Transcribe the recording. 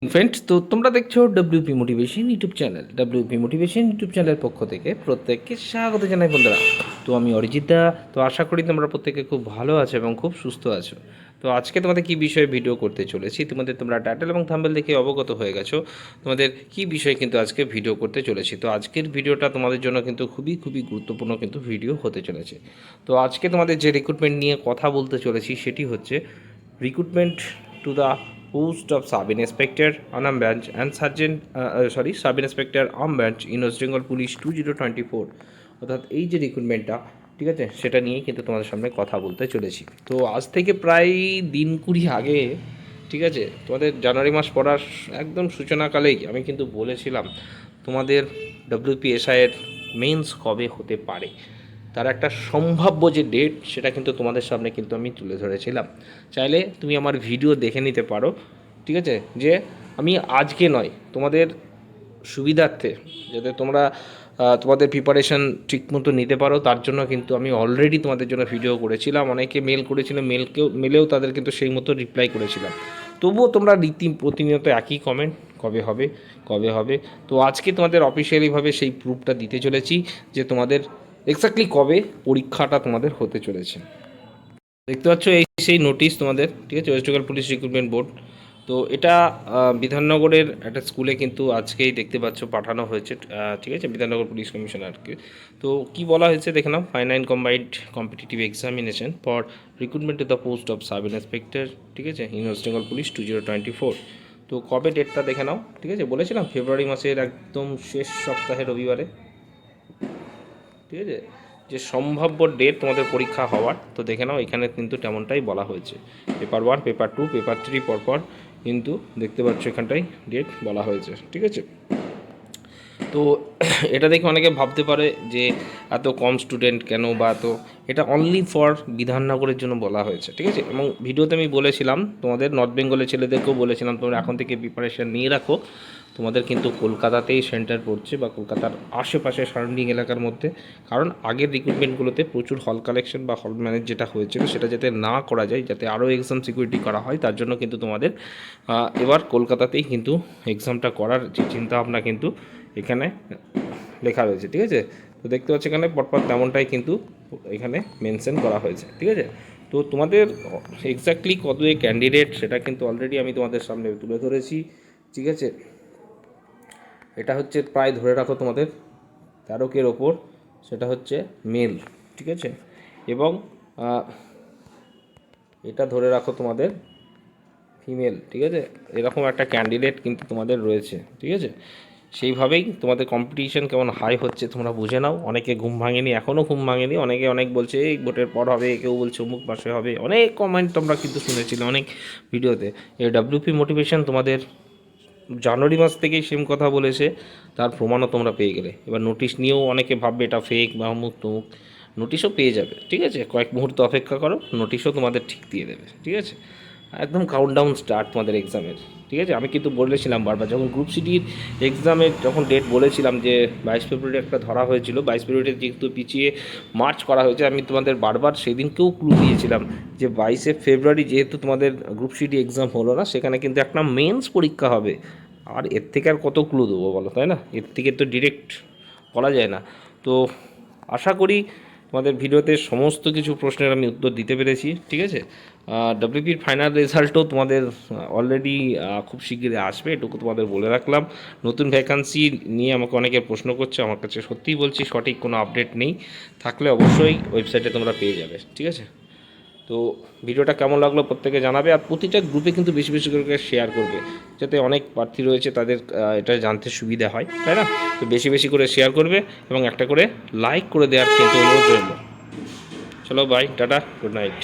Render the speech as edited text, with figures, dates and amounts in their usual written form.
Friends, তো তোমরা দেখছো WP motivation YouTube channel. WP motivation YouTube চ্যানেলের পক্ষ থেকে প্রত্যেককে স্বাগত জানাই বন্ধুরা। তো আমি অরিজিৎ দা। তো আশা করি তোমরা প্রত্যেকে খুব ভালো আছো এবং খুব সুস্থ আছো। তো আজকে তোমাদের কী বিষয়ে ভিডিও করতে চলেছি, তোমরা টাইটেল এবং থাম্বনেল দেখে অবগত হয়ে গেছো তোমাদের কী বিষয়ে কিন্তু আজকে ভিডিও করতে চলেছি। তো আজকের ভিডিওটা তোমাদের জন্য কিন্তু খুবই খুবই গুরুত্বপূর্ণ কিন্তু ভিডিও হতে চলেছে। তো আজকে তোমাদের যে রিক্রুটমেন্ট নিয়ে কথা বলতে চলেছি সেটি হচ্ছে recruitment to the post of sub-inspector arm branch and sub-inspector arm branch in West Bengal Police 2024 অর্থাৎ এই যে রিক্রুটমেন্টটা, ঠিক আছে, সেটা নিয়ে কিন্তু তোমাদের সামনে কথা বলতে চলেছি। তো আজ থেকে প্রায় দিন 20 আগে, ঠিক আছে, তোমাদের জানুয়ারি মাস পড়ার একদম সূচনাকালেই আমি কিন্তু বলেছিলাম তোমাদের ডব্লিউপিএসআইয়ের মেন্স কবে হতে পারে, তার একটা সম্ভাব্য যে ডেট সেটা কিন্তু তোমাদের সামনে কিন্তু আমি তুলে ধরেছিলাম। চাইলে তুমি আমার ভিডিও দেখে নিতে পারো, ঠিক আছে, যে আমি আজকে নয়, তোমাদের সুবিধার্থে যাতে তোমরা তোমাদের প্রিপারেশান ঠিকমতো নিতে পারো তার জন্য কিন্তু আমি অলরেডি তোমাদের জন্য ভিডিও করেছিলাম। অনেকে মেল করেছিল, মেলেও তাদের কিন্তু সেই মতো রিপ্লাই করেছিলাম। তবুও তোমরা প্রতিনিয়ত একই কমেন্ট, কবে হবে কবে হবে। তো আজকে তোমাদের অফিসিয়ালিভাবে সেই প্রুফটা দিতে চলেছি যে তোমাদের এক্স্যাক্টলি কবে পরীক্ষাটা তোমাদের হতে চলেছে। দেখতে পাচ্ছ এই সেই নোটিশ তোমাদের, ঠিক আছে, West Bengal police recruitment board. তো এটা বিধাননগরের একটা স্কুলে কিন্তু আজকেই দেখতে পাচ্ছ পাঠানো হয়েছে, ঠিক আছে, বিধাননগর পুলিশ কমিশনারকে। তো কি বলা হয়েছে দেখে নাও, final combined competitive examination for recruitment to the post of sub inspector, ঠিক আছে, ইন ওয়েস্ট বেঙ্গল পুলিশ 2024। তো কবে ডেটটা দেখে নাও, ঠিক আছে, বলেছিলাম ফেব্রুয়ারি মাসের একদম শেষ সপ্তাহে রবিবারে, ঠিক আছে, যে সম্ভাব্য ডেট তোমাদের পরীক্ষা হওয়ার। তো দেখে নাও এখানে কিন্তু তেমনটাই বলা হয়েছে, পেপার 1, পেপার 2, পেপার 3 পরপর কিন্তু দেখতে পাচ্ছ এখানটাই ডেট বলা হয়েছে, ঠিক আছে। তো এটা দেখে অনেকে ভাবতে পারে যে এত কম স্টুডেন্ট কেন, বা তো এটা অনলি ফর বিধাননগরের জন্য বলা হয়েছে, ঠিক আছে। এবং ভিডিওতে আমি বলেছিলাম তোমাদের নর্থ বেঙ্গলের ছেলেদেরকেও বলেছিলাম তোমরা এখন থেকে প্রিপারেশান নিয়ে রাখো, তোমাদের কিন্তু কলকাতাতেই সেন্টার পড়ছে বা কলকাতার আশেপাশে সারাউন্ডিং এলাকার মধ্যে। কারণ আগের রিক্রুটমেন্টগুলোতে প্রচুর হল কালেকশন বা হল ম্যানেজ যেটা হয়েছিল সেটা যাতে না করা যায়, যাতে আরও এক্সাম সিকিউরিটি করা হয়, তার জন্য কিন্তু তোমাদের এবার কলকাতাতেই কিন্তু এক্সামটা করার যে চিন্তাভাবনা কিন্তু এখানে লেখা রয়েছে, ঠিক আছে। তো দেখতে পাচ্ছি এখানে পরপর তেমনটাই কিন্তু এখানে মেনশন করা হয়েছে, ঠিক আছে। তো তোমাদের এক্স্যাক্টলি কত ক্যান্ডিডেট সেটা কিন্তু অলরেডি আমি তোমাদের সামনে তুলে ধরেছি, ঠিক আছে। এটা হচ্ছে প্রায় ধরে রাখো তোমাদের 13 ওপর, সেটা হচ্ছে মেল, ঠিক আছে। এবং এটা ধরে রাখো তোমাদের ফিমেল, ঠিক আছে। এরকম একটা ক্যান্ডিডেট কিন্তু তোমাদের রয়েছে, ঠিক আছে। সেইভাবেই তোমাদের কম্পিটিশন কেমন হাই হচ্ছে তোমরা বুঝে নাও। অনেকে ঘুম ভাঙেনি, এখনও ঘুম ভাঙেনি, অনেকে অনেক বলছে এই ভোটের পর হবে, কেউ বলছে অমুক মাসে হবে, অনেক কমেন্ট তোমরা কিন্তু শুনেছিলে অনেক ভিডিওতে। এই ডব্লিউপি মোটিভেশন তোমাদের জানুয়ারি মাস থেকেই সেম কথা বলেছে, তার প্রমাণও তোমরা পেয়ে গেলে। এবার নোটিশ নিয়েও অনেকে ভাববে এটা ফেক বা অমুক তমুক, নোটিশও পেয়ে যাবে, ঠিক আছে। কয়েক মুহূর্ত অপেক্ষা করো, নোটিশও তোমাদের ঠিক দিয়ে দেবে, ঠিক আছে। একদম কাউন্টডাউন স্টার্ট তোমাদের এক্সামের, ঠিক আছে। আমি কিন্তু বলেছিলাম বারবার, যখন গ্রুপ সিডির এক্সামের যখন ডেট বলেছিলাম যে 22 ফেব্রুয়ারি একটা ধরা হয়েছিল, 22 ফেব্রুয়ারি যেহেতু পিছিয়ে মার্চ করা হয়েছে, আমি তোমাদের বারবার সেদিনকেও ক্লু দিয়েছিলাম যে 22 ফেব্রুয়ারি যেহেতু তোমাদের গ্রুপ সিডি এক্সাম হলো না, সেখানে কিন্তু একটা মেন্স পরীক্ষা হবে। আর এর থেকে আর কত ক্লু দেবো বলো, তাই না? এর থেকে তো ডিরেক্ট বলা যায় না। তো আশা করি তোমাদের ভিডিওতে সমস্ত কিছু প্রশ্নের আমি উত্তর দিতে পেরেছি, ঠিক আছে। ডব্লিউপির ফাইনাল রেজাল্টও তোমাদের অলরেডি খুব শিগগিরই আসবে, এটুকু তোমাদের বলে রাখলাম। নতুন ভ্যাকান্সি নিয়ে আমাকে অনেকে প্রশ্ন করছে, আমার কাছে সত্যিই বলছি সঠিক কোনো আপডেট নেই, থাকলে অবশ্যই ওয়েবসাইটে তোমরা পেয়ে যাবে, ঠিক আছে। তো ভিডিওটা কেমন লাগলো প্রত্যেকে জানাবে, আর প্রতিটা গ্রুপে কিন্তু বেশি বেশি করে শেয়ার করবে, যাতে অনেক প্রার্থী রয়েছে তাদের এটা জানতে সুবিধা হয়, তাই না? তো বেশি বেশি করে শেয়ার করবে এবং একটা করে লাইক করে দেওয়ার কিন্তু অনুরোধ রইল। চলো বাই, টাটা, গুড নাইট।